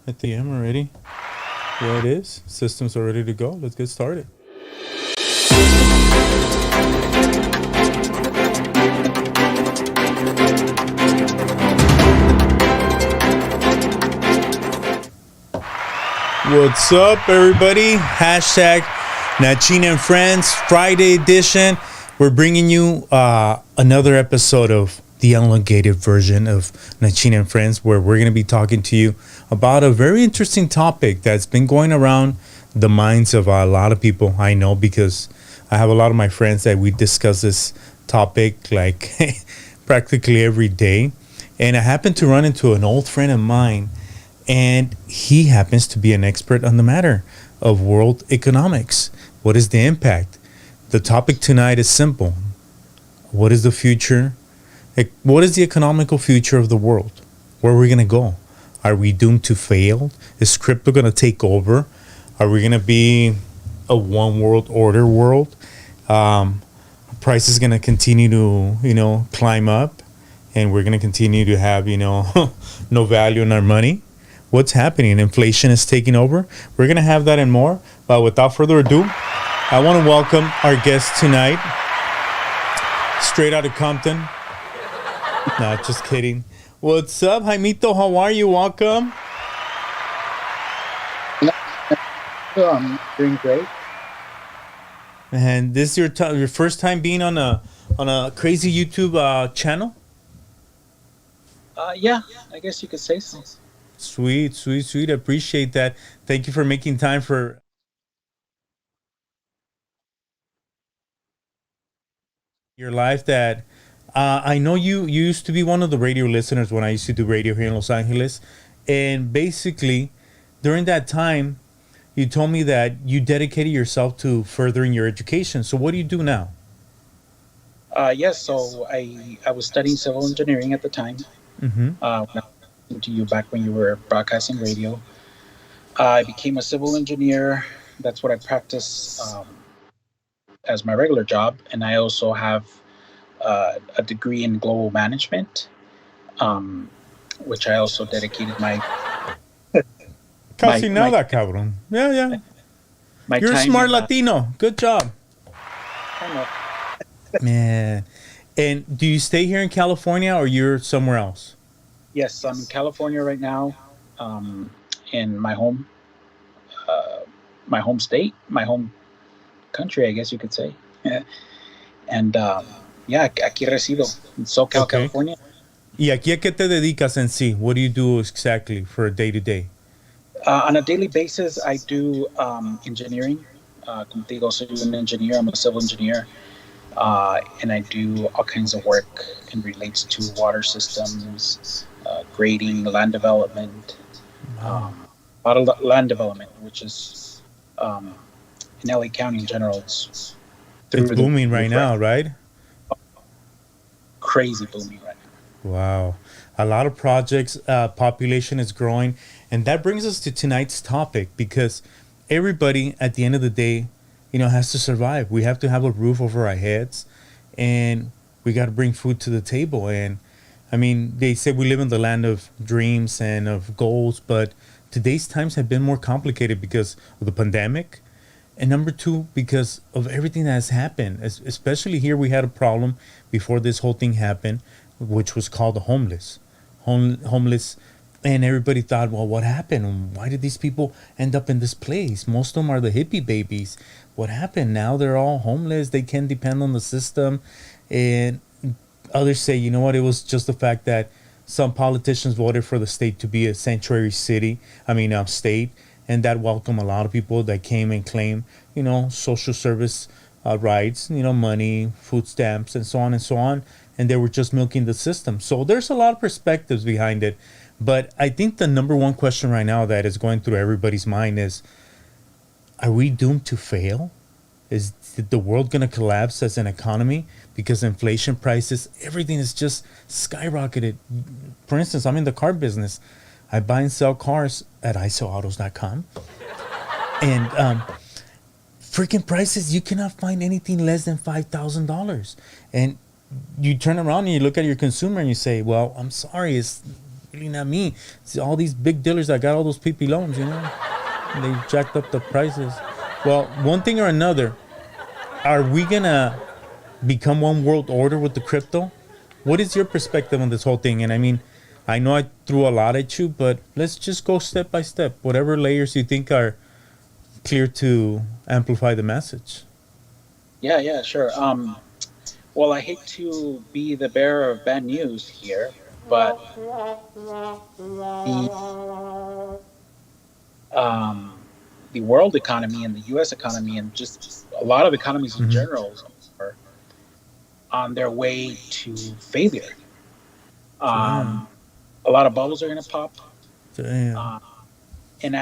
I think I am already. Yeah, it is. Systems are ready to go. Let's get started. What's up, everybody? Hashtag Nachina and Friends Friday edition. We're bringing you another episode of the elongated version of Nachina and Friends, where we're going to be talking to you about a very interesting topic that's been going around the minds of a lot of people. I know because I have a lot of my friends that we discuss this topic like practically every day. And I happened to run into an old friend of mine, and he happens to be an expert on the matter of world economics. What is the impact? The topic tonight is simple. What is the future? What is the economical future of the world? Where are we going to go? Are we doomed to fail? Is crypto going to take over? Are we going to be a one world order world? Price is going to continue to, climb up, and we're going to continue to have, no value in our money. What's happening? Inflation is taking over. We're going to have that and more. But without further ado, I want to welcome our guest tonight, straight out of Compton. Nah, just kidding. What's up, Jaimito? How are you? Welcome. I'm doing great. And this is your first time being on a crazy YouTube channel? Yeah, I guess you could say so. Sweet, sweet, sweet. I appreciate that. Thank you for making time for your life. That I know you used to be one of the radio listeners when I used to do radio here in Los Angeles, and basically during that time, you told me that you dedicated yourself to furthering your education. So what do you do now? Yes, so I was studying civil engineering at the time. Mm-hmm. When I was listening to you back when you were broadcasting radio, I became a civil engineer. That's what I practice as my regular job, and I also have a degree in global management, um, which I also dedicated my Casi my nada, cabrón. Yeah, yeah. my You're a time smart in Latino. Good job. kind of. Man. And do you stay here in California or you're somewhere else? Yes, I'm in California right now, um, in uh, my home state, my home country, I guess you could say. And yeah, aquí resido in SoCal, Okay. California. ¿Y aquí a qué te dedicas en sí? What do you do exactly for a day to day? On a daily basis, I do engineering. Como te digo, soy un engineer. I'm a civil engineer, and I do all kinds of work and relates to water systems, grading, land development, Wow. a lot of land development, which is um, in LA County in general, it's It's through the booming right roof right now, now. right? Crazy booming right now. Wow. A lot of projects, population is growing. And that brings us to tonight's topic because everybody at the end of the day, has to survive. We have to have a roof over our heads, and we got to bring food to the table. And I mean, they say we live in the land of dreams and of goals, but today's times have been more complicated because of the pandemic. And number two, because of everything that has happened. Especially here, we had a problem before this whole thing happened, which was called the homeless. Homeless. And everybody thought, well, what happened? Why did these people end up in this place? Most of them are the hippie babies. What happened? Now they're all homeless. They can't depend on the system. And others say, you know what? It was just the fact that some politicians voted for the state to be a sanctuary city. State, and that welcomed a lot of people that came and claimed, social service rights, money, food stamps, and so on and so on. And they were just milking the system. So there's a lot of perspectives behind it. But I think the number one question right now that is going through everybody's mind is, are we doomed to fail? Is the world going to collapse as an economy because inflation, prices, everything is just skyrocketed? For instance, I'm in the car business. I buy and sell cars at isoautos.com. And freaking prices, you cannot find anything less than $5,000. And you turn around and you look at your consumer and you say, well, I'm sorry, really not me. It's all these big dealers that got all those PP loans, and they jacked up the prices. Well, one thing or another, are we gonna become one world order with the crypto? What is your perspective on this whole thing? And I mean, I know I threw a lot at you, but let's just go step by step. Whatever layers you think are clear to amplify the message. Yeah, yeah, sure. Well, I hate to be the bearer of bad news here, but the um, the world economy and the U.S. economy and just a lot of economies in Mm-hmm. general are on their way to failure. Damn. Um, a lot of bubbles are going to pop, Damn. uh, and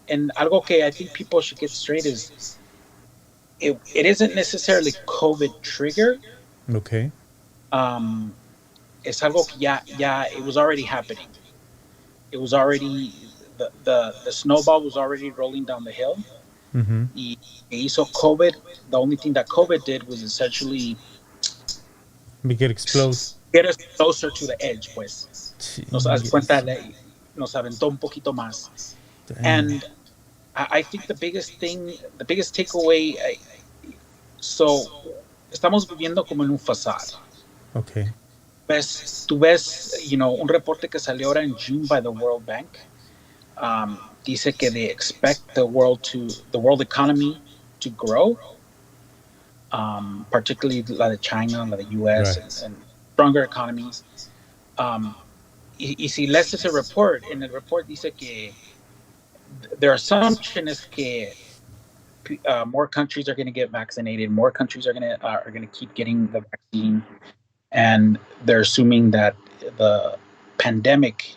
and algo que I think people should get straight is it isn't necessarily COVID trigger. Okay. Um, es algo que ya it was already happening. It was already the snowball was already rolling down the hill. Mm-hmm. Y hizo COVID. The only thing that COVID did was essentially Make it explode. get us closer to the edge, pues. Nos das cuenta, Yes. nos aventó un poquito más. Damn. And I think the biggest thing, the biggest takeaway, so estamos viviendo como en un facade. Okay. Tú ves, un reporte que salió ahora en June by the World Bank. Dice que they expect the world economy to grow, particularly la de China, la de US, Right. and stronger economies. Um, y si lees ese report, en el report dice que their assumption is que more countries are going to get vaccinated, more countries are going to keep getting the vaccine, and they're assuming that the pandemic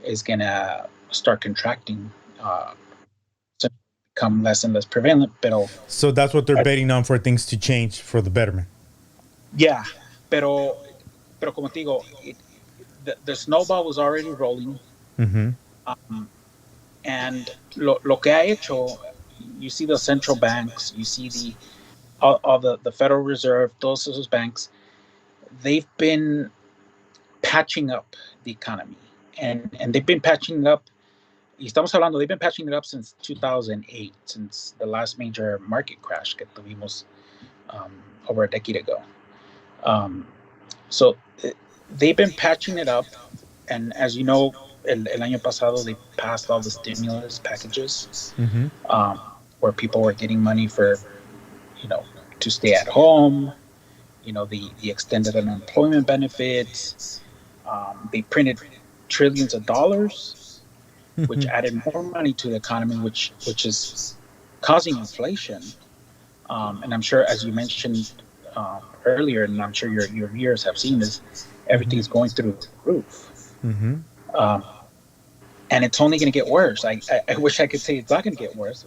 is going to start contracting, to become less and less prevalent. Pero So that's what they're betting on for things to change for the betterment. yeah, pero como te digo, the snowball was already rolling, Mm-hmm. um, and lo que ha hecho, you see the central banks, you see all the Federal Reserve, those those banks, they've been patching up the economy, and they've been patching up. Y estamos hablando, they've been patching it up since 2008, since the last major market crash que tuvimos, um, over a decade ago. Um, so they've been patching it up, and as you know, el año pasado they passed all the stimulus packages, Mm-hmm. um, where people were getting money for, you know to stay at home, the extended unemployment benefits. They printed trillions of dollars, which added more money to the economy, which is causing inflation. And I'm sure, as you mentioned earlier, and I'm sure your viewers have seen this, Mm-hmm. everything's going through the roof, Mm-hmm. um, and it's only going to get worse. I wish I could say it's not going to get worse.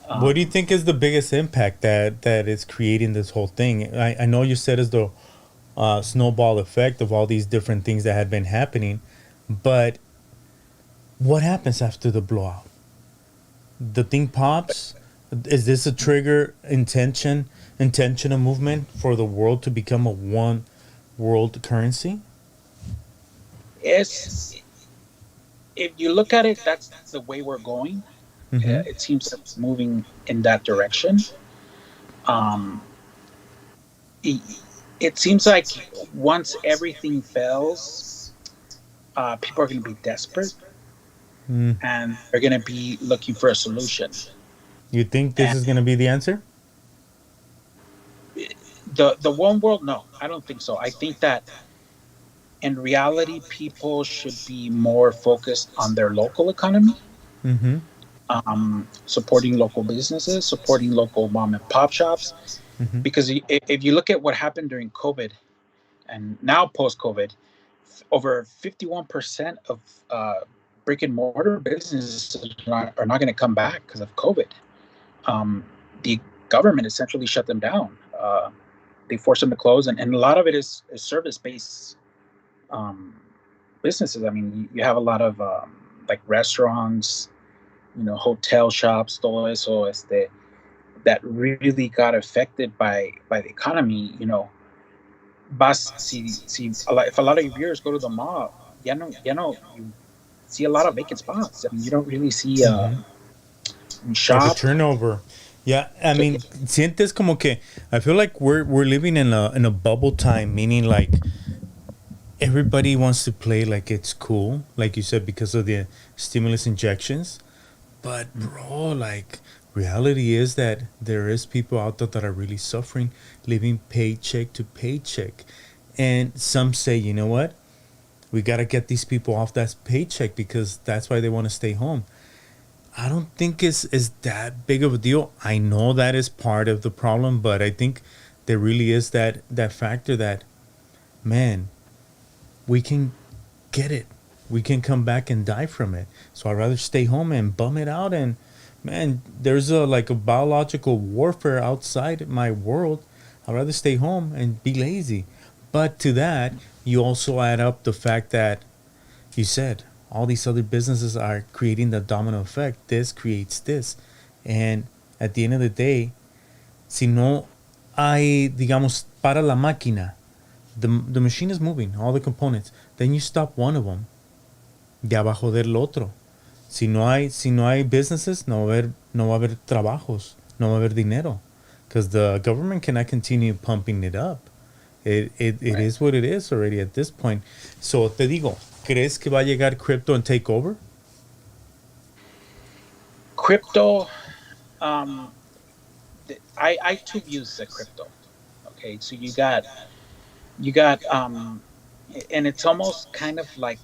What do you Um, think is the biggest impact that is creating this whole thing? I know you said it's the snowball effect of all these different things that had been happening, but what happens after the blowout? The thing pops. Is this a trigger intentional movement for the world to become a one world currency? it's If you look at it, that's the way we're going. Mm-hmm. It seems that it's moving in that direction. Um, it, it seems like once everything fails, people are going to be desperate, Mm. and they're going to be looking for a solution. You think this And is going to be the answer? the one world, no, I don't think so. I think that in reality, people should be more focused on their local economy, Mm-hmm. supporting local businesses, supporting local mom and pop shops. Mm-hmm. Because if you look at what happened during COVID and now post COVID, over 51% of brick and mortar businesses are not going to come back because of COVID. The government essentially shut them down. They forced them to close, and a lot of it is service based, um, businesses. I mean, you have a lot of, like restaurants, hotel shops, todo eso, that really got affected by the economy. If a lot of your viewers go to the mall, ya no, you see a lot of vacant spots. I mean, you don't really see Mm-hmm. a Like a shop. turnover. Yeah, I mean, sientes como que I feel like we're living in a bubble time, meaning like everybody wants to play like it's cool, like you said, because of the stimulus injections. But bro, like reality is that there is people out there that are really suffering, living paycheck to paycheck, and some say, you know what, we gotta get these people off that paycheck because that's why they want to stay home. I don't think it's that big of a deal. I know that is part of the problem, but I think there really is that factor that, man, we can get it. We can come back and die from it. So I'd rather stay home and bum it out. And man, there's a like a biological warfare outside my world. I'd rather stay home and be lazy. But to that, you also add up the fact that you said all these other businesses are creating the domino effect. This creates this. And at the end of the day, si no hay, digamos, para la máquina, the machine is moving, all the components. Then you stop one of them, ya va a joder el otro. Si no hay businesses, no va a haber trabajos, no va a haber dinero. Because the government cannot continue pumping it up. It Right. is what it is already at this point. So te digo, ¿crees que va a llegar crypto and take over? Crypto. Um, I too views the crypto. Okay, so you got and it's almost kind of like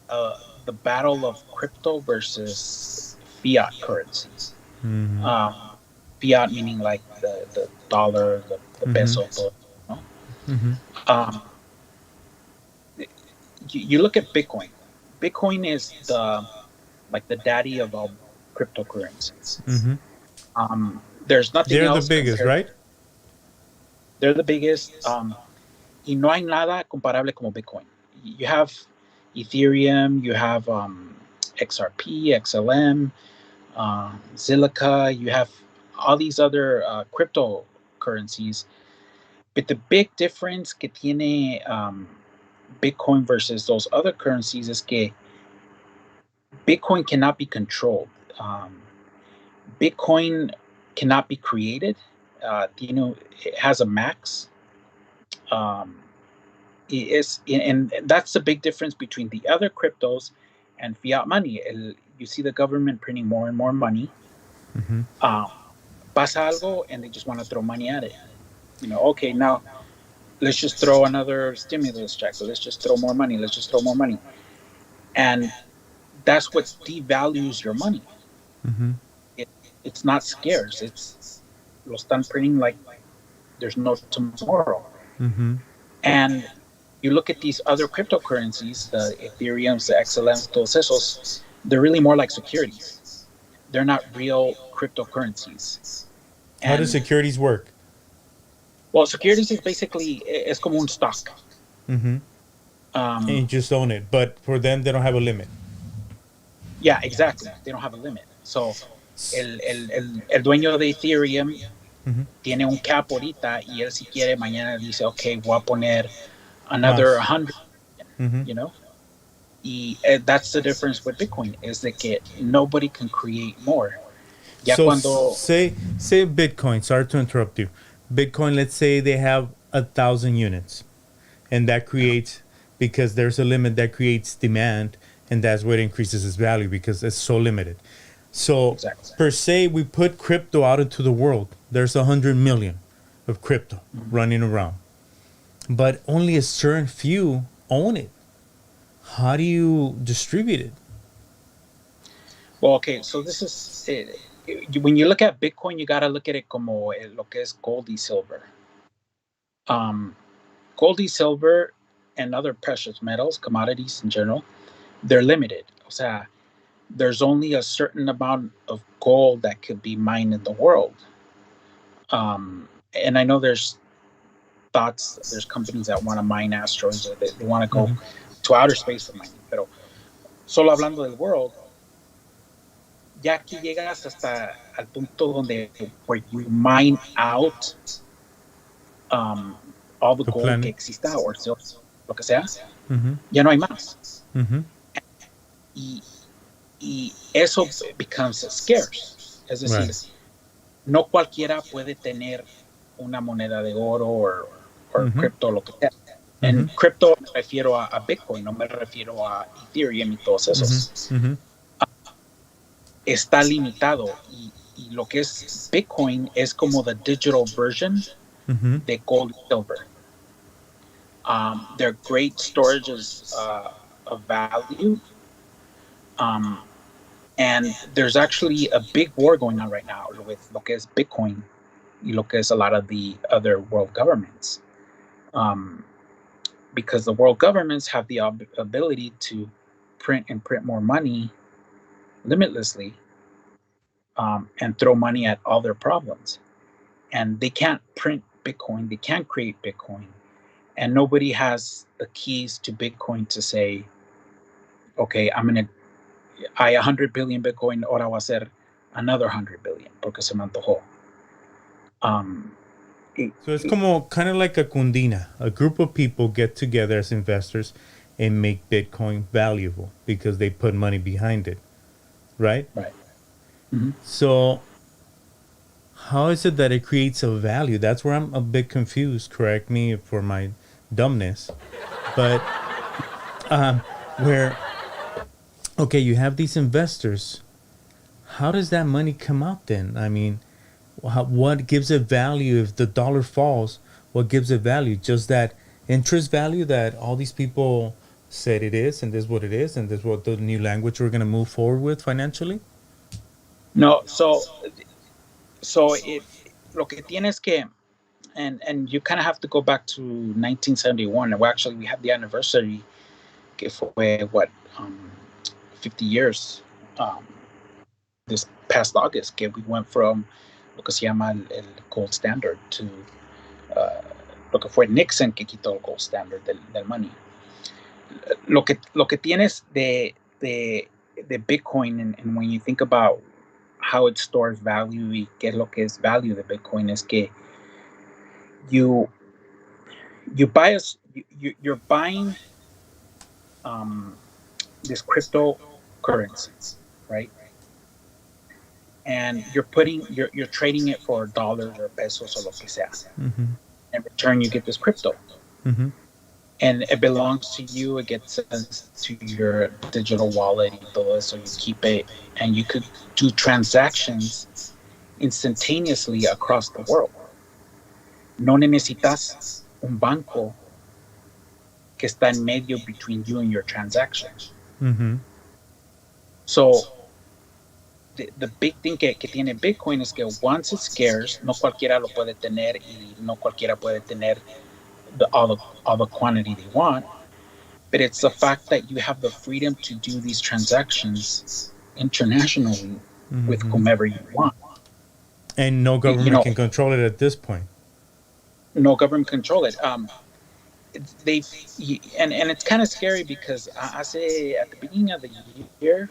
uh the battle of crypto versus fiat currency. Mm-hmm. Um, Fiat meaning like the dollar, the Mm-hmm. peso, todo, no? Mm-hmm. Um, you look at Bitcoin. Bitcoin is the like the daddy of all cryptocurrencies. Mm-hmm. There's nothing They're the else biggest, compared. right? They're the biggest. Y no hay nada comparable como Bitcoin. You have Ethereum, you have XRP, XLM, Zilliqa, you have all these other cryptocurrencies. But the big difference que tiene Bitcoin versus those other currencies is que Bitcoin cannot be controlled. Um, Bitcoin cannot be created. It has a max. Um, and that's the big difference between the other cryptos and fiat money. You see the government printing more and more money. Mm-hmm. Um, Pasa algo, and they just want to throw money at it. Okay, now let's just throw another stimulus check. Let's just throw more money. Let's just throw more money. And that's what devalues your money. Mm-hmm. It, it's not scarce. Lo están printing like there's no tomorrow. Mm-hmm. And you look at these other cryptocurrencies, the Ethereums, the XLMs, todos esos, they're really more like securities. They're not real cryptocurrencies. How does And securities work? well, securities is basically es como un stock. Mm-hmm. And Um, you just own it. But for them, they don't have a limit. yeah, exactly. They don't have a limit. So el dueño de Ethereum Mm-hmm. tiene un cap ahorita y él si quiere mañana dice, ok, voy a poner another Más. 100, Mm-hmm. you know? Y that's the difference with Bitcoin is that nobody can create more. Ya So cuando, say Bitcoin. Sorry to interrupt you. Bitcoin. Let's say they have 1,000 units, and that creates because there's a limit that creates demand, and that's what increases its value because it's so limited. So exactly. per se, we put crypto out into the world. There's 100 million of crypto running around, but only a certain few own it. How do you distribute it? Well, okay, so this is, when you look at Bitcoin, you got to look at it como lo que es gold y silver. Um, Gold y silver and other precious metals, commodities in general, they're limited. O sea, there's only a certain amount of gold that could be mined in the world. And I know there's companies that want to mine asteroids or they want to go Mm-hmm. to outer space for mining. Pero solo hablando del world, ya que llegas hasta al punto donde where you mine out um, all the The gold que planet. exista o silver, lo que sea, Mm-hmm. ya no hay más. Mm-hmm. Y, y eso becomes scarce. Es Right. decir, no cualquiera puede tener una moneda de oro o Mm-hmm. cripto, lo que sea. En Mm-hmm. cripto me refiero a Bitcoin, no me refiero a Ethereum y todos Mm-hmm. esos. Mm-hmm. Está limitado y lo que es Bitcoin es como the digital version Mm-hmm. de gold and silver. They're great storages of value. Um, and there's actually a big war going on right now with lo que es Bitcoin y lo que es a lot of the other world governments. Um, because the world governments have the ability to print and print more money limitlessly, and throw money at all their problems. And they can't print Bitcoin, they can't create Bitcoin. And nobody has the keys to Bitcoin to say, okay, hay 100 billion Bitcoin, ahora voy a hacer another 100 billion, porque se me antojó. Um, y, So it's como kind of like a cundina. A group of people get together as investors and make Bitcoin valuable because they put money behind it, right? right. Mm-hmm. So how is it that it creates a value? That's where I'm a bit confused. Correct me for my dumbness, but where okay, you have these investors. How does that money come out then? I mean, what gives it value if the dollar falls? What gives it value? Just that interest value that all these people said it is, and this is what it is, and this is what the new language we're going to move forward with financially. No, so it lo que tienes que and you kind of have to go back to 1971. Well, actually, we have the anniversary que fue what, um, 50 years, um, this past August, que we went from lo que se llama el gold standard to uh, lo que fue Nixon que quitó el gold standard del money. Lo que tienes de Bitcoin, and when you think about how it stores value y qué es lo que es value de Bitcoin, es que you you buy a you're buying, um, this cryptocurrency, right? And you're trading it for dollars or pesos or lo que sea. Mm-hmm. In return, you get this crypto, Mm-hmm. and it belongs to you. It gets sent to your digital wallet y todo eso. You keep it, and you could do transactions instantaneously across the world. No necesitas un banco que está en medio between you and your transaction. Mm-hmm. So the big thing que tiene Bitcoin es que once it's scarce, no cualquiera lo puede tener y no cualquiera puede tener all the quantity they want. But it's the fact that you have the freedom to do these transactions internationally with Mm-hmm. whomever you want. And no You government know, can control it at this point. no government control it. They've and it's kind of scary because I say at the beginning of the year,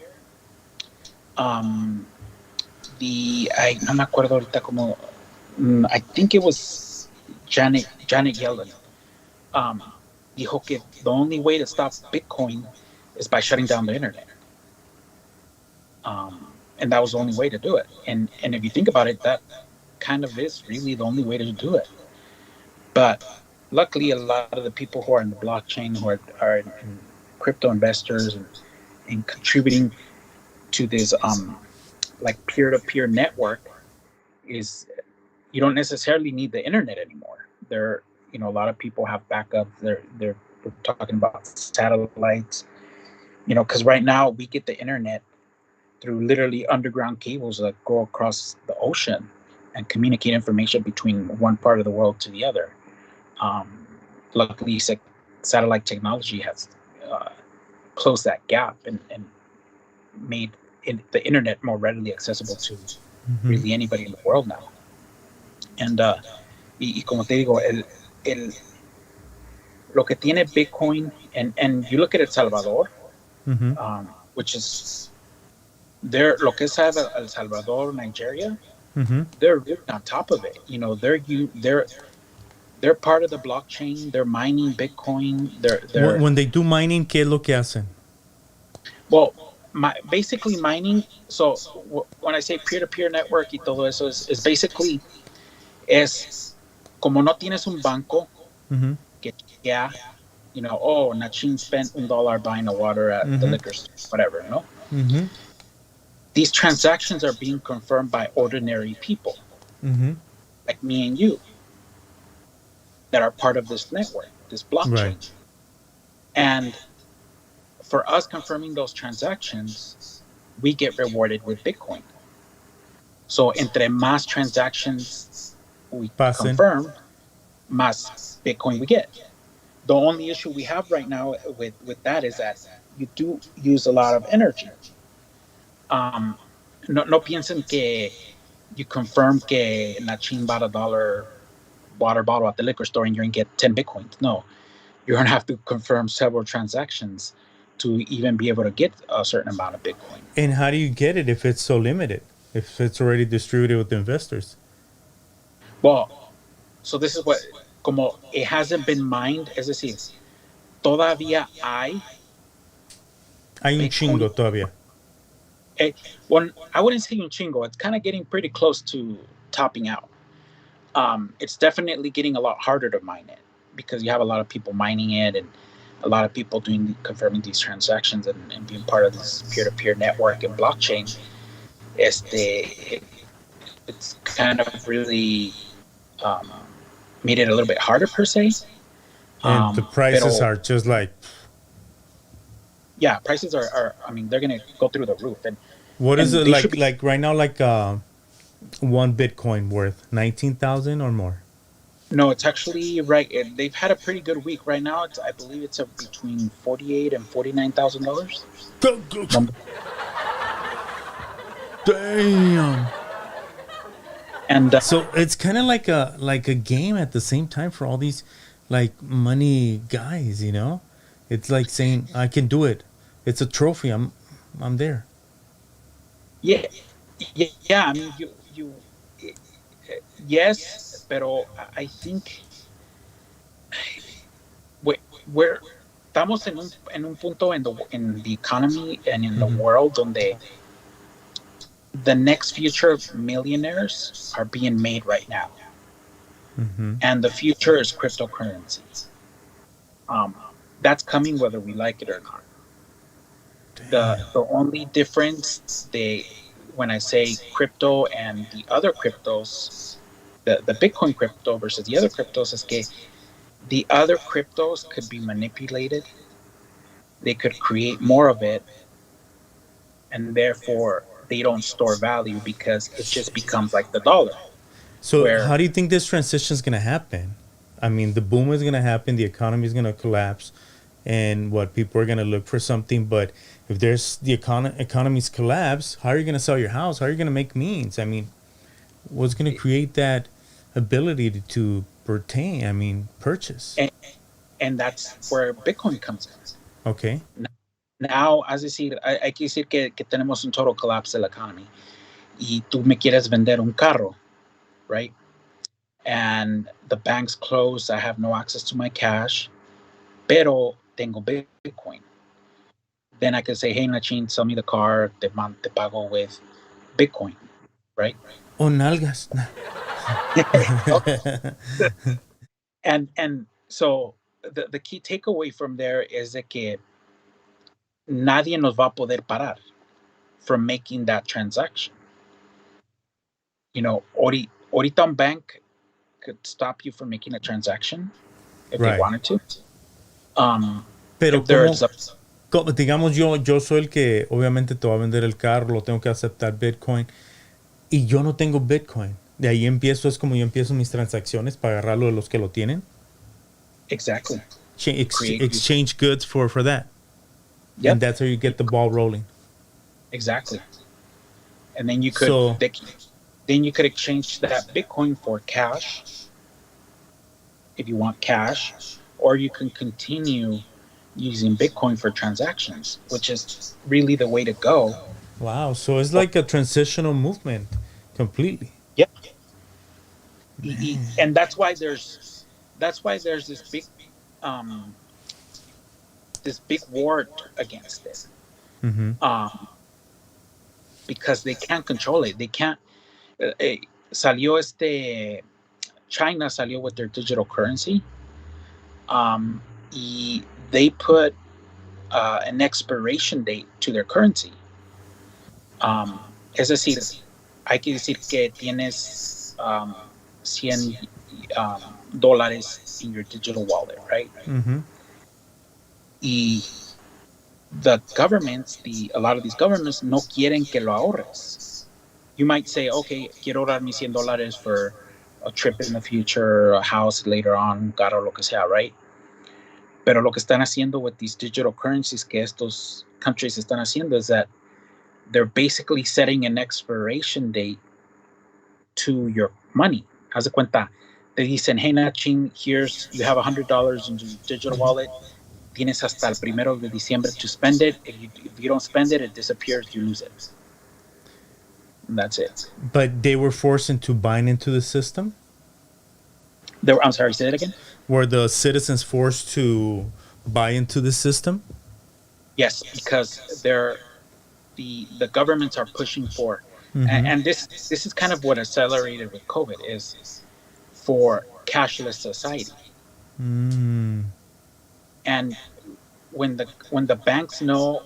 um, the I no me acuerdo ahorita como, I think it was Janet Yellen, um, dijo que the only way to stop Bitcoin is by shutting down the internet, and that was the only way to do it. And if you think about it, that kind of is really the only way to do it. But luckily, a lot of the people who are in the blockchain, who are in crypto investors and contributing to this, like peer-to-peer network, is you don't necessarily need the internet anymore. There, a lot of people have backup. They're talking about satellites. Because right now we get the internet through literally underground cables that go across the ocean and communicate information between one part of the world to the other. Um, Luckily, satellite technology has uh, closed that gap and made the internet more readily accessible to Mm-hmm. really anybody in the world now. And y como te digo, lo que tiene Bitcoin, and you look at El Salvador, Mm-hmm. which is there, lo que es El Salvador, Nigeria, Mm-hmm. they're really on top of it. They're part of the blockchain. They're mining Bitcoin. They're When they do mining, ¿qué es lo que hacen? Well, basically mining. So when I say peer-to-peer network y todo eso is basically es como no tienes un banco Mm-hmm. que chequea, oh, Nachin spent $1 buying a water at the Mm-hmm. liquor store, whatever, Mm-hmm. These transactions are being confirmed by ordinary people Mm-hmm. like me and you that are part of this network, this Right. blockchain. And for us confirming those transactions, we get rewarded with Bitcoin. So entre más transactions we Pasen. confirm, más Bitcoin we get. The only issue we have right now with that is that you do use a lot of energy. Um, no piensen que you confirm que Nachin bought $1 water bottle at the liquor store and you're gonna get 10 Bitcoins. No, you're gonna have to confirm several transactions to even be able to get a certain amount of Bitcoin. And how do you get it if it's so limited? If it's already distributed with the investors? Well, so this is what, como it hasn't been mined, es decir, todavía hay Hay un Bitcoin. chingo todavía. Eh, well, I wouldn't say un chingo. It's kind of getting pretty close to topping out. It's definitely getting a lot harder to mine it because you have a lot of people mining it and a lot of people doing confirming these transactions and being part of this peer-to-peer network and blockchain. It's kind of really made it a little bit harder per se. And the prices Pero are just like, yeah, prices are I mean they're gonna go through the roof what is and it they should like? be. Like right now, like one Bitcoin worth 19,000 or more. No, it's actually right. They've had a pretty good week right now. I believe it's between 48 and $49,000. Damn. And So it's kind of like a game at the same time for all these like money guys, you know? It's like saying I can do it. It's a trophy. I'm there. yeah, yeah. I mean, yes, pero I think we're estamos en un punto in the economy and in the Hmm. world donde the next future millionaires are being made right now, Hmm. and the future is cryptocurrency. Um, that's coming whether we like it or not. The only difference they when I say crypto and the other cryptos, the Bitcoin crypto versus the other cryptos is que the other cryptos could be manipulated. They could create more of it, and therefore they don't store value because it just becomes like the dollar, So where how do you think this transition is gonna happen? I mean, the boom is gonna happen. The economy is gonna collapse, and what people are gonna look for something. But if there's the economy's collapse, how are you gonna sell your house? How are you gonna make means? I mean, what's gonna create that ability to pertain? I mean, purchase. and, and that's where Bitcoin comes Okay. in. Now, as decir, hay que decir que tenemos un total collapse de la economy y tú me quieres vender un carro, right? And the bank's closed. I have no access to my cash, pero tengo Bitcoin. Then I could say, hey, Nachin, sell me the car, te pago with Bitcoin, right? O nalgas. And so the key takeaway from there is that que nadie nos va a poder parar from making that transaction. Ahorita un bank could stop you from making a transaction if they Right. wanted to. If Pero there's a digamos yo soy el que obviamente te va a vender el carro, lo tengo que aceptar Bitcoin y yo no tengo Bitcoin. De ahí empiezo, es como yo empiezo mis transacciones para agarrarlo de los que lo tienen. exactly create you. Exchange goods for that. And Yep, that's how you get the ball rolling. exactly. And then So, you could exchange that Bitcoin for cash if you want cash, or you can continue using Bitcoin for transactions, which is really the way to go. wow. So it's like a transitional movement completely. Yep. And that's why there's um, this big war against it. Mm-hmm. um, because they can't control it. They can't. Salió China salió with their digital currency, um, y they put an expiration date to their currency. Es decir, hay que decir que tienes 100 dólares in your digital wallet, right? Mm-hmm. Y the governments, a lot of these governments no quieren que lo ahorres. You might say, okay, quiero ahorrar mis $100 for a trip in the future, a house later on, carro, lo que sea, right? Pero lo que están haciendo with these digital currencies que estos countries están haciendo is that they're basically setting an expiration date to your money. Haz de cuenta, te dicen, hey Nachin, here's, you have $100 in your digital wallet. Tienes hasta el primero de diciembre to spend it. If you don't spend it, it disappears, you lose it. And that's it. But they were forced into buying into the system. I'm sorry, say that again? Were the citizens forced to buy into the system? Yes, because the governments are pushing for, Mm-hmm. and this is kind of what accelerated with COVID is for cashless society. Mm. And when the banks know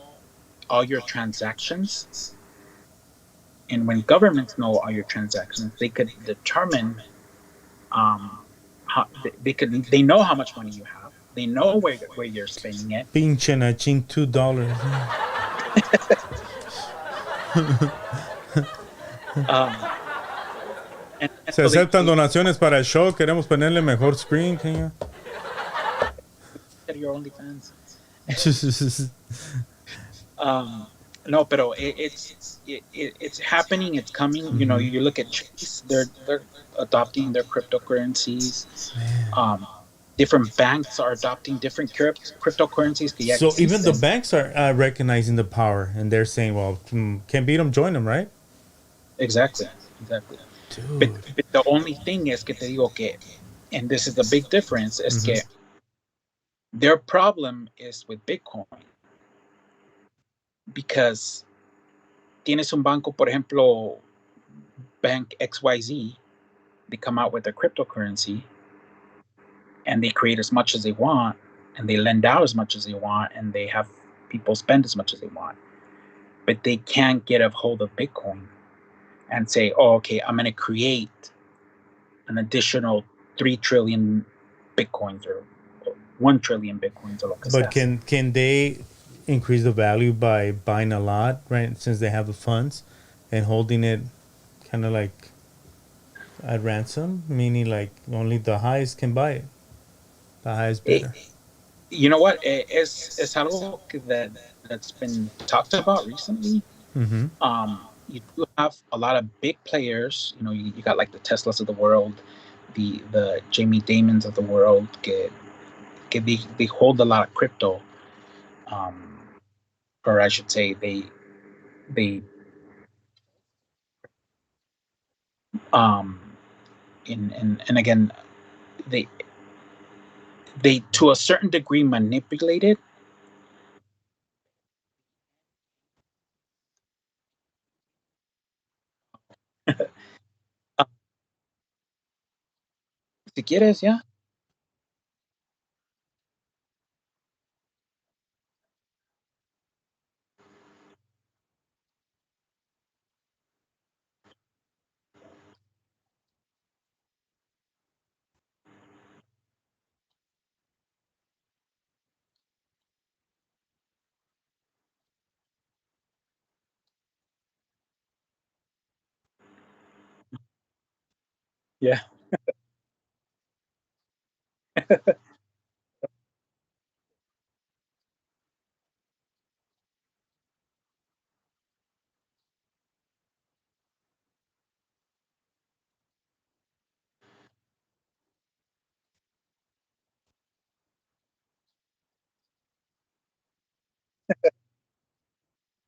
all your transactions, and when governments know all your transactions, they could determine how they know how much money you have. They know where you're spending it. Pinche Nachin, $2. Um, and Se so aceptan donaciones para el show. Queremos ponerle mejor screen, señor. they your OnlyFans. Um, no, pero it's happening. It's coming. You know, Mm-hmm. you look at Chase; they're adopting their cryptocurrencies. Um, Different banks are adopting different cryptocurrencies que ya So even the existen. banks are recognizing the power, and they're saying, "Well, can't beat them, join them," right? Exactly, exactly. But, Dude. but the only thing is que te digo que, and this is the big difference, es Mm-hmm. que their problem is with Bitcoin because tienes un banco, por ejemplo, Bank XYZ, they come out with their cryptocurrency and they create as much as they want and they lend out as much as they want and they have people spend as much as they want. But they can't get a hold of Bitcoin and say, oh, okay, I'm going to create an additional 3 trillion Bitcoins or 1 trillion Bitcoins or lo que But sea. can they increase the value by buying a lot, right? Since they have the funds and holding it, kind of like at ransom, meaning like only the highest can buy it, the highest Eh, bidder. you know what? Es algo that's been talked about recently. Mm-hmm. You do have a lot of big players. You know, you got like the Teslas of the world, the Jamie Dimons of the world. Que they hold a lot of crypto, um, or I should say, they um, and again they they to a certain degree manipulate it. Si quieres, ya. Yeah.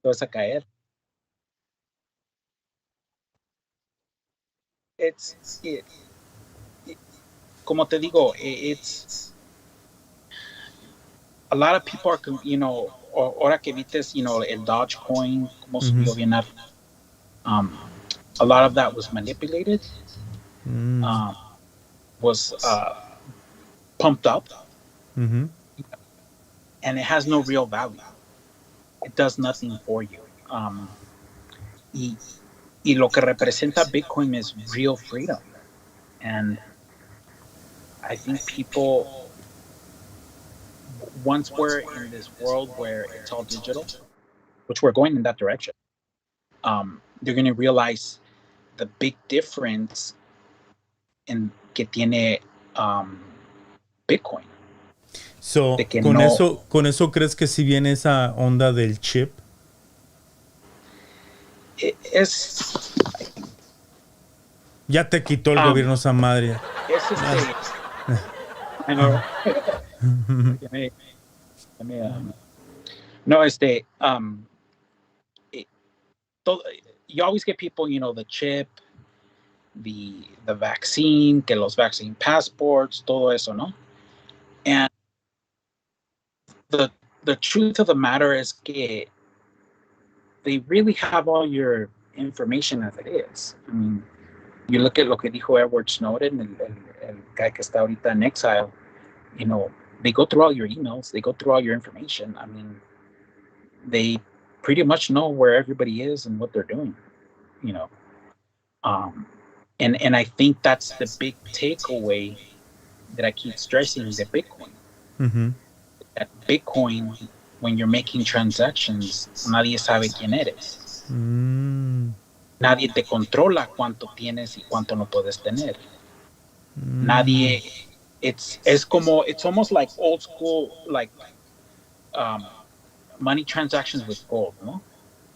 Te vas a caer. It's it, it como te digo, it's a lot of people are, you know, ahora que vites, el Dogecoin, como Mm-hmm. subió bien alto, um, a lot of that was manipulated, Mm. um, was pumped up, Mm-hmm. and it has no real value. It does nothing for you. Y, y lo que representa Bitcoin is real freedom. And I think people, once we're in this world where it's all digital, which we're going in that direction, they're going to realize the big difference en que tiene Bitcoin. So, De que no con eso crees que si viene esa onda del chip, es, ya te quitó el um, gobierno esa madre. es I know, let me, let me, no, it, todo, you always get people, the chip, the vaccine, que los vaccine passports, todo eso, ¿no? And the the truth of the matter is que they really have all your information as it is. I mean, you look at lo que dijo Edward Snowden, el guy que está ahorita en exile, they go through all your emails, they go through all your information. I mean, they pretty much know where everybody is and what they're doing, you know. Um, and I think that's the big takeaway that I keep stressing the Bitcoin. Mm-hmm. That Bitcoin, when you're making transactions, nadie sabe quién eres. Mm. Nadie te controla cuánto tienes y cuánto no puedes tener. Mm. Nadie, it's como, it's almost like old school, like um, money transactions with gold, ¿no?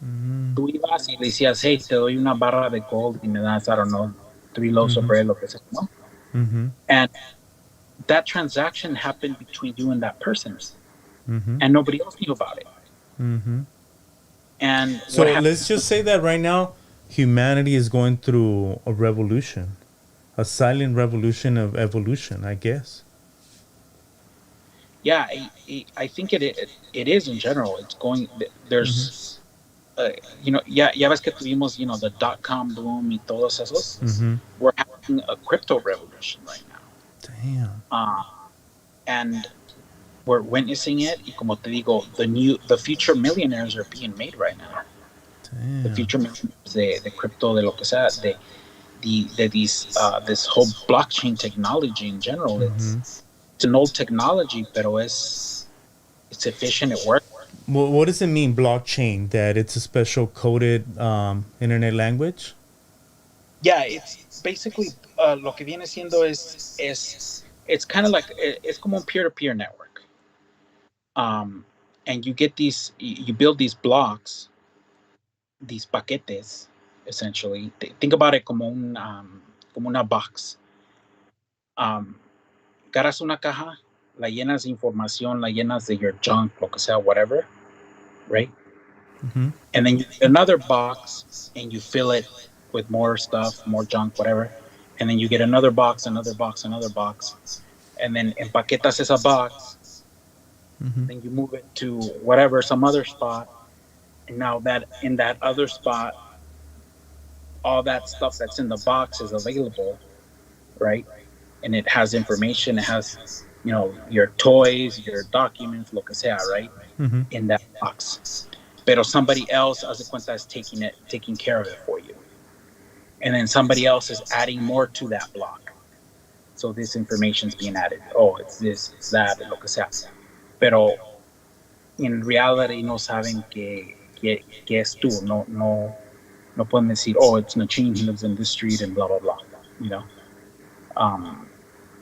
Mm. Tú ibas y le decías, hey, te doy una barra de gold y me das, I don't know, 3 loaves of Mm-hmm. bread, lo que sea, ¿no? Mm-hmm. And that transaction happened between you and that person, Mm-hmm. and nobody else knew about it. Mm-hmm. And what So happened? let's just say that right now, humanity is going through a revolution, a silent revolution of evolution, I guess. Yeah, I think it is in general. It's going, there's, Mm-hmm. ya ves que tuvimos, the dot-com boom y todos esos. Mm-hmm. We're having a crypto revolution right now. Damn. And we're witnessing it. Y como te digo, the future millionaires are being made right now. The Damn. future millionaires de crypto, de lo que sea, de these this whole blockchain technology in general. Mm-hmm. It's an old technology, pero it's efficient. It works. What does it mean, blockchain? That it's a special coded internet language? Yeah, it's basically lo que viene siendo es it's kind of like it's como un peer-to-peer network. And you get you build these blocks, these paquetes, essentially. Think about it como una box. Um, Agarras una caja, la llenas de información, la llenas de your junk, lo que sea, whatever, right? Mm-hmm. And then you get another box and you fill it with more stuff, more junk, whatever. And then you get another box, another box, another box. And then empaquetas esa box. Mm-hmm. Then you move it to whatever, some other spot. And now that in that other spot, all that stuff that's in the box is available, right? And it has information. It has, your toys, your documents, lo que sea, right? Mm-hmm. In that box. Pero somebody else, as a cuenta, is taking care of it for you. And then somebody else is adding more to that block. So this information's being added. Oh, it's this, it's that, lo que sea. Pero in reality no saben que es tú. No pueden decir, oh, it's Nachin, he lives in this street and blah, blah, blah. You know? Um,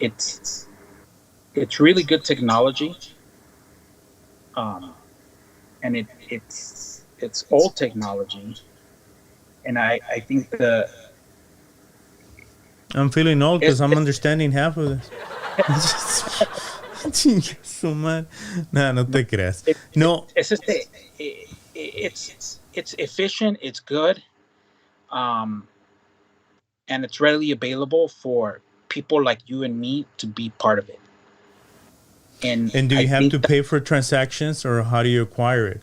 it's it's really good technology. Um, and it's old technology. And I think I'm feeling old because I'm it's understanding half of this. Chinga su madre. No, no te creas. it, No. it's just it's efficient, it's good, um, and it's readily available for people like you and me to be part of it. And And do I you have think to that, pay for transactions, or how do you acquire it?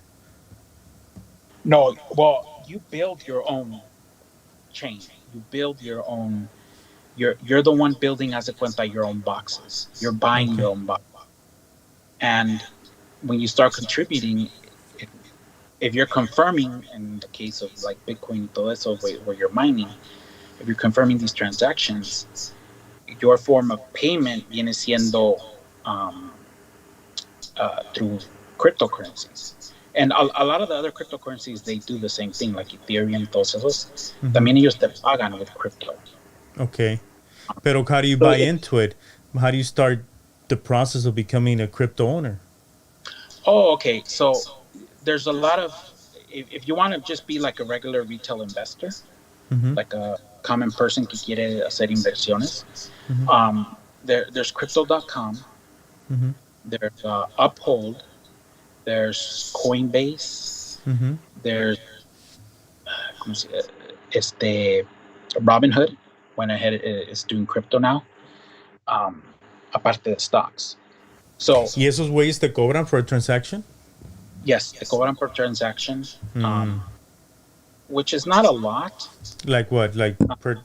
no, well, you build your own chain. You build your own. You're the one building as a cuenta your own boxes. You're buying Okay. your own box. And when you start contributing, if, if you're confirming, in the case of like Bitcoin y todo eso, where you're mining, if you're confirming these transactions, your form of payment viene siendo through cryptocurrencies. And a lot of the other cryptocurrencies, they do the same thing, like Ethereum, todos esos. También ellos te pagan with crypto. Okay. Pero how do you So buy into it? How do you start the process of becoming a crypto owner? oh, okay. So there's a lot of, if you want to just be like a regular retail investor, Mm-hmm. like a common person que quiere hacer inversiones, Mm-hmm. there's crypto.com, Mm-hmm. there's Uphold, there's Coinbase, Mm-hmm. there's ¿cómo se, este Robinhood went ahead is doing crypto now, um, aparte de stocks. So ¿Y esos güeyes te cobran for a transaction? yes, te cobran per transaction, Mm. which is not a lot. Like what? Like per?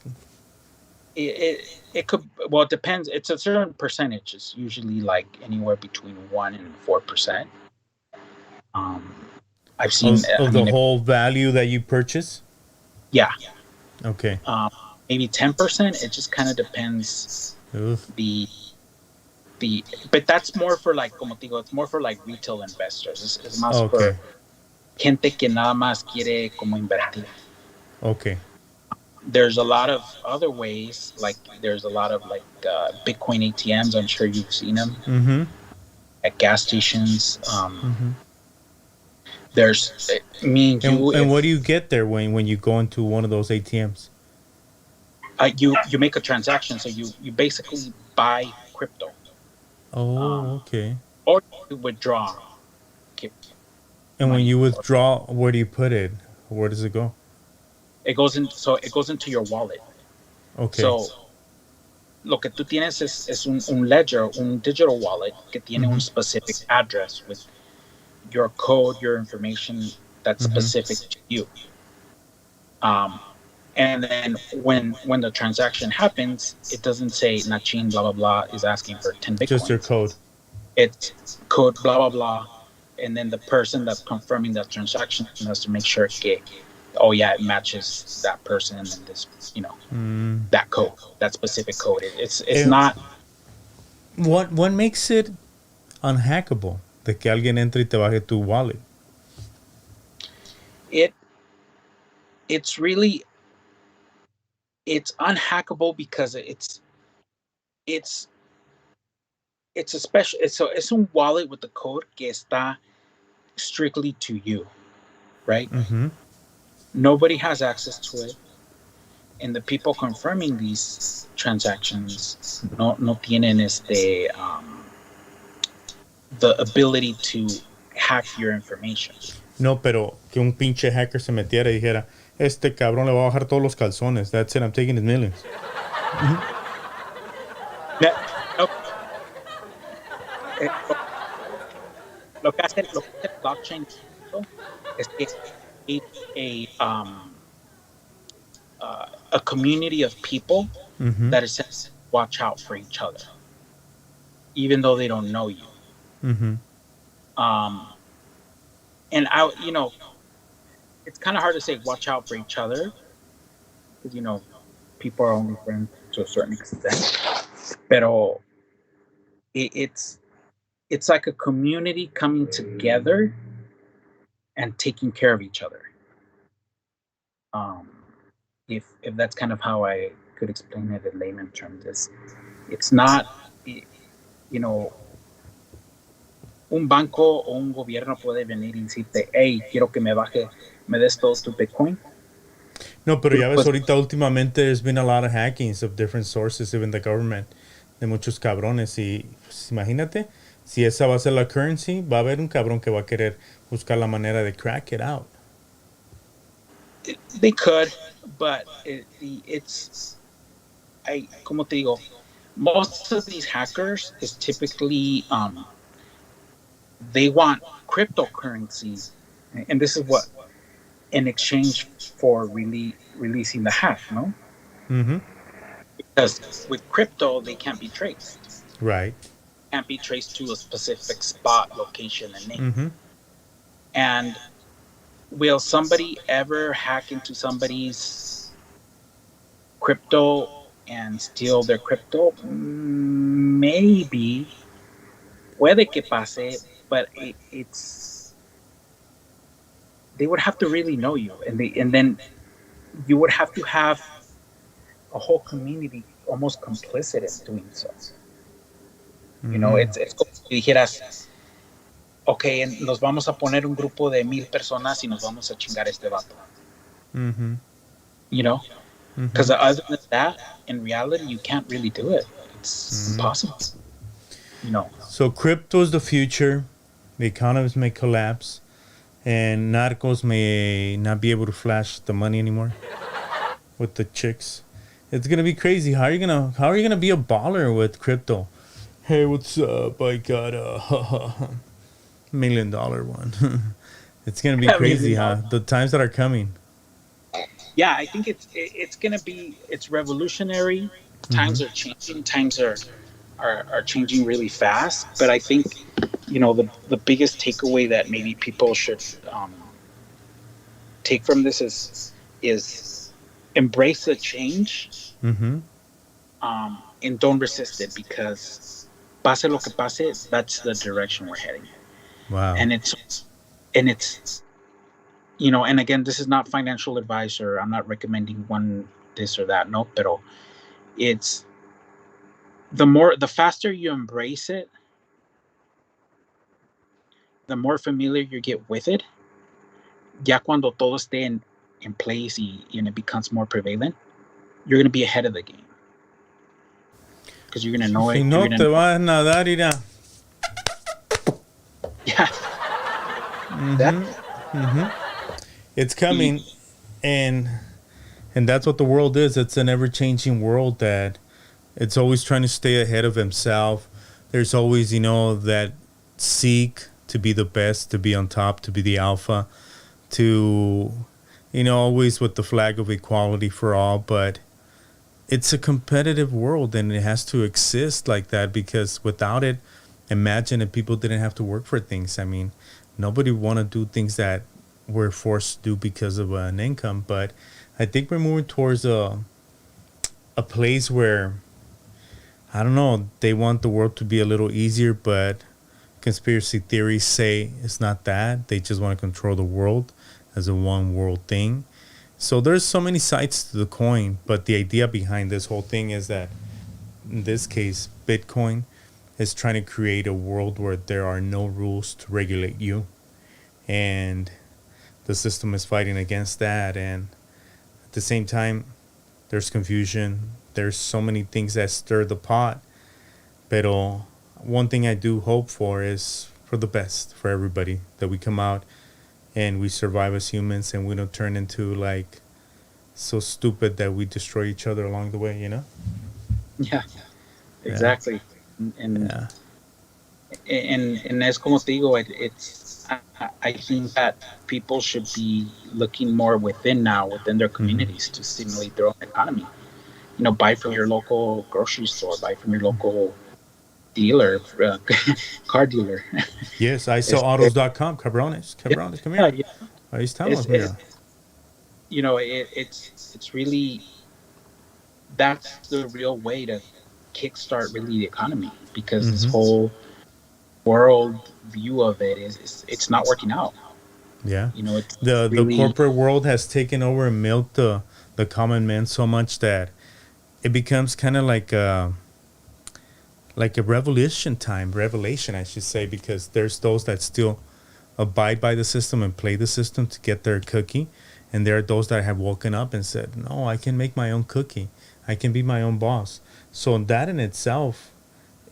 It could, well, it depends. It's a certain percentage. It's usually like anywhere between 1% and 4%. Um, I've seen. I Of the mean, whole value that you purchase? yeah, Okay. um, maybe 10%. It just kind of depends. Ugh. The but that's more for like, como te digo, it's more for like retail investors. Es más Okay. for gente que nada más quiere como invertir. Okay. There's a lot of other ways, like there's a lot of like Bitcoin ATMs. I'm sure you've seen them Mm-hmm. at gas stations. Mm-hmm. There's me and you. And what do If you get there when you go into one of those ATMs? you make a transaction, so you basically buy crypto, Oh, um, okay. or you withdraw And when money, you or withdraw, where do you put it? Where does it go? it goes in. So it goes into your wallet. Okay. So lo que tú tienes es un ledger, un digital wallet que tiene Mm-hmm. un specific address with your code, your information that's Mm-hmm. specific to you. Um, and then when the transaction happens, it doesn't say Nachin blah blah blah is asking for 10 Just your bitcoins. code. It's code blah blah blah, and then the person that's confirming that transaction has to make sure que, oh yeah, it matches that person and this, you know, Mm. that code, that specific code. It's And not. what makes it unhackable? De que alguien entre y te baje tu wallet. it it's really, it's unhackable because it's it's a special, it's a wallet with the code que está strictly to you, right? Mm-hmm. Nobody has access to it, and the people confirming these transactions no tienen the ability to hack your information. No, pero que un pinche hacker se metiera y dijera, este cabrón le va a bajar todos los calzones. That's it, I'm taking his millions. No, no, eh, lo que hace el blockchain es que a a community of people Mm-hmm. that is watch out for each other, even though they don't know you. Mm-hmm. Um, and I, it's kind of hard to say watch out for each other because people are only friends to a certain extent. Pero it's like a community coming together and taking care of each other. Um, if that's kind of how I could explain it in layman terms, it's not, you know, un banco o un gobierno puede venir y decirte, hey, quiero que me des todo tu Bitcoin. No, pero Tú ya ves, pues, ahorita últimamente there's been a lot of hackings of different sources, even the government, de muchos cabrones. Y pues, imagínate, si esa va a ser la currency, va a haber un cabrón que va a querer buscar la manera de crack it out. they could, but it's, como te digo, most of these hackers is typically they want cryptocurrency, and this is what in exchange for releasing the hash, no? Mm-hmm. Because with crypto, they can't be traced. Right. Can't be traced to a specific spot, location, and name. Mm-hmm. And will somebody ever hack into somebody's crypto and steal their crypto? Maybe. Puede que pase, but it's they would have to really know you, and then you would have to have a whole community almost complicit in doing so. You know, Mm-hmm. it's como si dijeras, ok, nos vamos a poner un grupo de 1,000 personas y nos vamos a chingar a este vato. Mm-hmm. You know, Mm-hmm. because other than that, in reality, you can't really do it. It's Mm-hmm. impossible. You know. So crypto is the future. The economies may collapse, and narcos may not be able to flash the money anymore with the chicks. It's gonna be crazy. How are you gonna be a baller with crypto? Hey, what's up? I got a $1 million one. It's gonna be I mean, crazy, huh? The times that are coming. yeah, I think it's gonna be it's revolutionary. Mm-hmm. Times are changing. Times are changing really fast. But I think the biggest takeaway that maybe people should take from this is embrace the change, Mm-hmm. and don't resist it, because pase lo que pase, that's the direction we're heading. Wow. And it's and again, this is not financial advice, or I'm not recommending one this or that. No, pero it's the faster you embrace it, the more familiar you get with it. Ya cuando todo esté in place and it becomes more prevalent, you're going to be ahead of the game, because you're going to know Si it. You're no going te to know. vas a nadar, irá. Yeah, that. Mm-hmm. Mm-hmm. It's coming, and that's what the world is. It's an ever-changing world that it's always trying to stay ahead of himself. There's always, that seek to be the best, to be on top, to be the alpha, to, always with the flag of equality for all. But it's a competitive world, and it has to exist like that, because without it, imagine if people didn't have to work for things. I mean, nobody want to do things that we're forced to do because of an income. But I think we're moving towards a place where, I don't know, they want the world to be a little easier, but conspiracy theories say it's not that. They just want to control the world as a one world thing. So there's so many sides to the coin, but the idea behind this whole thing is that, in this case, Bitcoin is trying to create a world where there are no rules to regulate you. And the system is fighting against that. And at the same time, there's confusion. There's so many things that stir the pot. Pero one thing I do hope for is for the best for everybody, that we come out and we survive as humans, and we don't turn into like so stupid that we destroy each other along the way, Yeah, Yeah. exactly. And Yeah. and as como te digo, I think that people should be looking more within their Mm-hmm. communities to stimulate their own economy. Buy from your local grocery store, buy from your local dealer, car dealer. Yes, I sell It's, autos.com. Cabrones. yeah, Cabrones, come yeah, here. yeah. Ahí It's, estamos, it's mira. it's really, that's the real way to kickstart really the economy, because this Mm-hmm. whole world view of it is it's not working out. Yeah. It's The really. corporate world has taken over and milked the common man so much that it becomes kind of like a revelation, I should say, because there's those that still abide by the system and play the system to get their cookie, and there are those that have woken up and said, no, I can make my own cookie, I can be my own boss. So that in itself,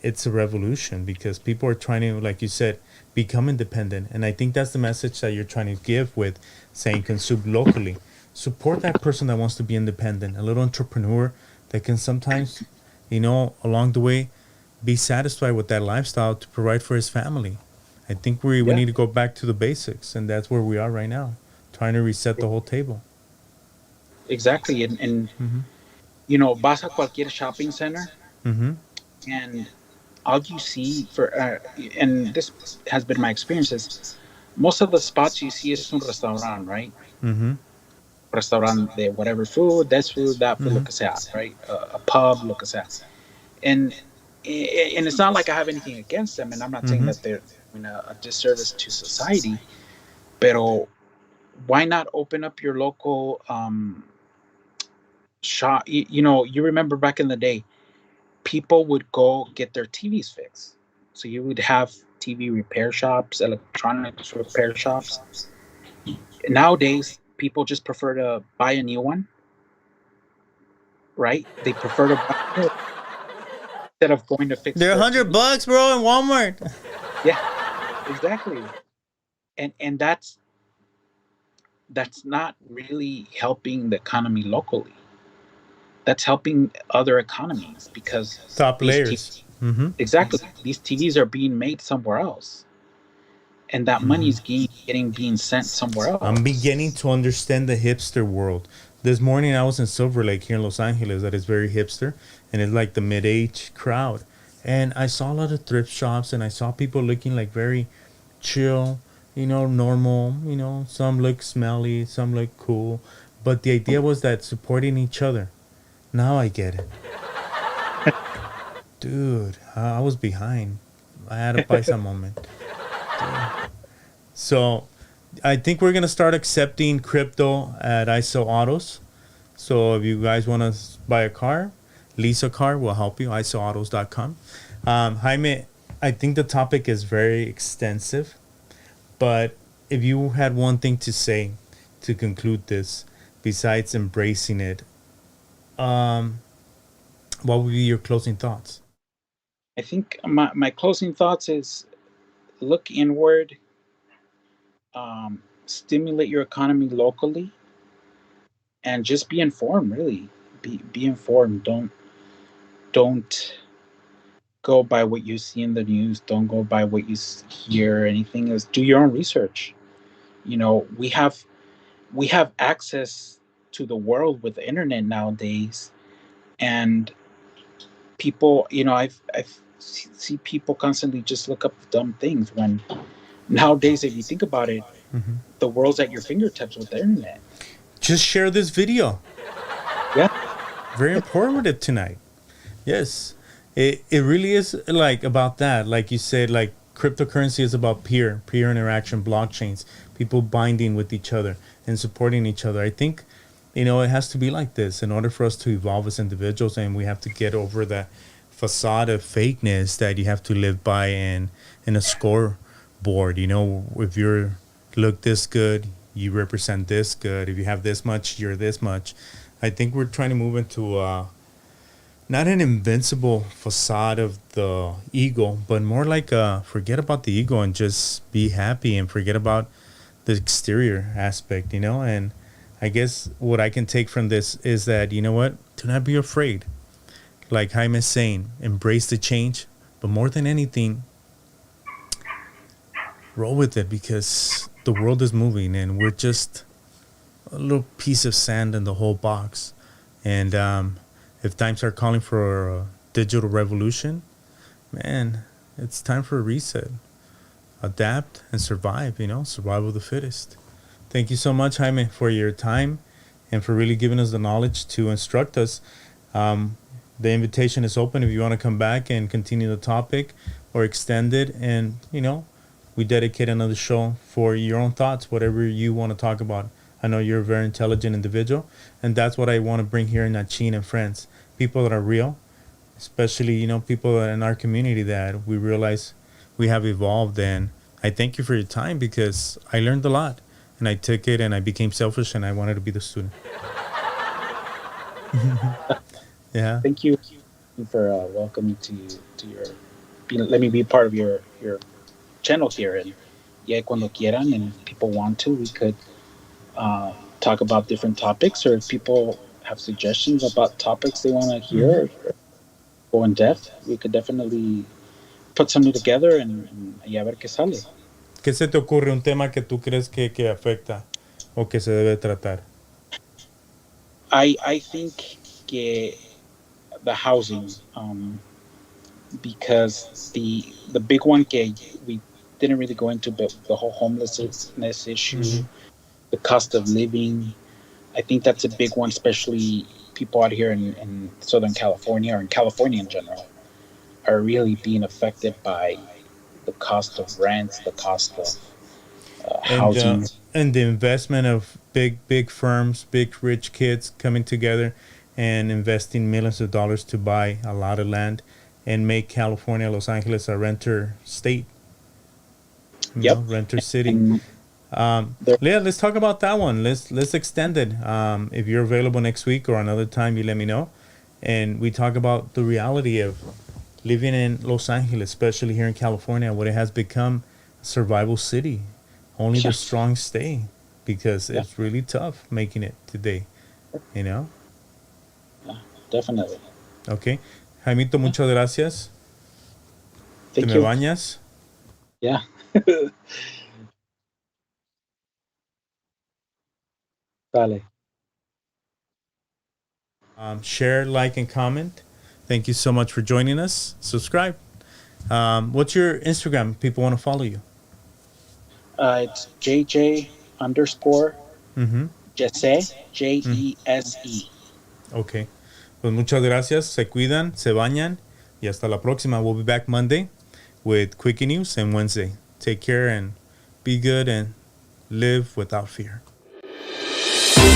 it's a revolution, because people are trying to, like you said, become independent. And I think that's the message that you're trying to give with saying consume locally. Support that person that wants to be independent, a little entrepreneur that can sometimes, along the way, be satisfied with that lifestyle to provide for his family. I think we Yeah, need to go back to the basics, and that's where we are right now, trying to reset the whole table. exactly. And Mm-hmm. vas a cualquier shopping center, Mm-hmm. and all you see and this has been my experience, is most of the spots you see is un restaurant, right? Mm-hmm. Restaurant de whatever food, this food, that food, lo Mm-hmm. que sea, right? A pub, lo que sea. And and it's not like I have anything against them, and I'm not saying Mm-hmm. that they're doing a disservice to society, pero why not open up your local shop? You remember back in the day, people would go get their TVs fixed. So you would have TV repair shops, electronics repair shops. Nowadays, people just prefer to buy a new one, right? They prefer to buy a new one instead of going to fix They're a their hundred TV. bucks, bro, in Walmart. Yeah, exactly. And that's not really helping the economy locally. That's helping other economies because Top these t- layers. Mm-hmm. exactly, these TVs are being made somewhere else, and that money is getting being sent somewhere I'm else. beginning to understand the hipster world. This morning I was in Silver Lake here in Los Angeles, that is very hipster, and it's like the mid-age crowd. And I saw a lot of thrift shops, and I saw people looking like very chill, normal. Some look smelly, some look cool, but the idea was that supporting each other. Now I get it, dude. I was behind. I had a paisa moment. So I think we're gonna start accepting crypto at ISO Autos. So if you guys want to buy a car, lease a car, we'll help you. ISOautos.com. Jaime, I think the topic is very extensive, but if you had one thing to say to conclude this, besides embracing it, um, what would be your closing thoughts? I think my closing thoughts is look inward, stimulate your economy locally, and just be informed. Really, be informed. Don't go by what you see in the news. Don't go by what you hear or anything else. Do your own research. We have access to the world with the internet nowadays, and people, I've see people constantly just look up dumb things when nowadays, if you think about it, the world's at your fingertips with the internet. Just share this video. Yeah, Very informative tonight. Yes, it really is like about that. Like you said, like cryptocurrency is about peer interaction, blockchains, people binding with each other and supporting each other. I think it has to be like this in order for us to evolve as individuals, and we have to get over that facade of fakeness that you have to live by in a scoreboard. If you look this good, you represent this good. If you have this much, you're this much. I think we're trying to move into not an invincible facade of the ego, but more like forget about the ego and just be happy and forget about the exterior aspect, And I guess what I can take from this is that, you know what? Do not be afraid. Like Jaime is saying, embrace the change, but more than anything, roll with it because the world is moving and we're just a little piece of sand in the whole box. And if times are calling for a digital revolution, man, it's time for a reset. Adapt and survive, survival of the fittest. Thank you so much, Jaime, for your time and for really giving us the knowledge to instruct us. The invitation is open if you want to come back and continue the topic or extend it. And, we dedicate another show for your own thoughts, whatever you want to talk about. I know you're a very intelligent individual, and that's what I want to bring here in Nachin and Friends. People that are real, especially, people in our community that we realize we have evolved. And I thank you for your time because I learned a lot and I took it and I became selfish and I wanted to be the student. Yeah. thank you for welcoming to your. Let me be part of your channel here, and yeah, cuando quieran, and if people want to, we could talk about different topics, or if people have suggestions about topics they want to Mm-hmm. hear or go in depth, we could definitely put something together and yeah, ver qué sale. ¿Qué se te ocurre? Un tema que tú crees que afecta o que se debe tratar. I think que the housing, because the big one we didn't really go into, but the whole homelessness issue, Mm-hmm. the cost of living. I think that's a big one, especially people out here in Southern California or in California in general are really being affected by the cost of rents, the cost of and uh, housing. and the investment of big firms, big rich kids coming together and investing millions of dollars to buy a lot of land and make California, Los Angeles a renter state, Yep, renter city. and there. Yeah, let's talk about that one. Let's extend it. If you're available next week or another time, you let me know, and we talk about the reality of living in Los Angeles, especially here in California, what it has become a survival city. Only the Yeah, strong stay because yeah, it's really tough making it today, you know? yeah, definitely. Okay. Jaimito, Yeah, muchas gracias. ¿Te thank me you. bañas? Yeah, dale. Share, like, and comment. Thank you so much for joining us. Subscribe. What's your Instagram? People want to follow you. It's JJ underscore Mm-hmm. Jesse, Mm. JESE. Okay. Pues muchas gracias. Se cuidan, se bañan, y hasta la próxima. We'll be back Monday with Quickie News and Wednesday. Take care and be good and live without fear.